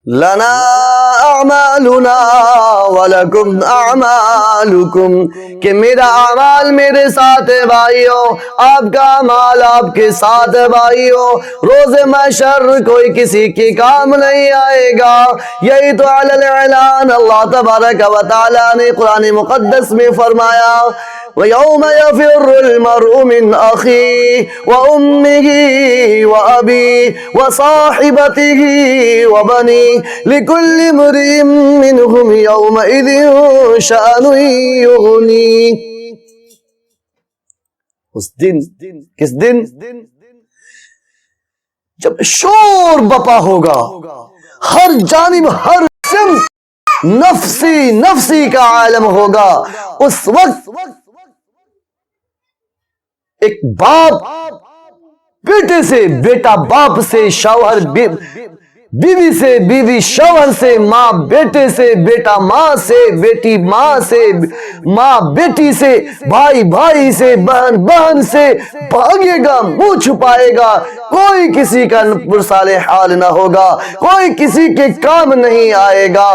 لنا اعمالنا ولکم اعمالکم، کہ میرا اعمال میرے ساتھ ہے بھائیو، آپ کا اعمال آپ کے ساتھ ہے بھائیو، روز محشر کوئی کسی کے کام نہیں آئے گا۔ یہی تو علی الاعلان اللہ تبارک و تعالی نے قرآن مقدس میں فرمایا، وَيَوْمَ يَفِرُّ الْمَرْءُ مِنْ أَخِيهِ وَأُمِّهِ وَأَبِيهِ وَصَاحِبَتِهِ وَبَنِيهِ لِكُلِّ امْرِئٍ مِّنْهُمْ يَوْمَئِذٍ شَأْنٌ يُغْنِيهِ۔ اس دن، کس دن؟ جب شور بپا ہوگا، ہر جانب ہر سمت نفسی نفسی کا عالم ہوگا، اس وقت ایک باپ بیٹے سے، بیٹا باپ سے، شوہر بیوی سے، بیوی شوہر سے، ماں بیٹے سے، بیٹا ماں سے، بیٹی ماں سے، ماں بیٹی سے، بھائی بھائی سے، بہن بہن سے بھاگے گا، منہ چھپائے گا، کوئی کسی کا پرسال حال نہ ہوگا، کوئی کسی کے کام نہیں آئے گا۔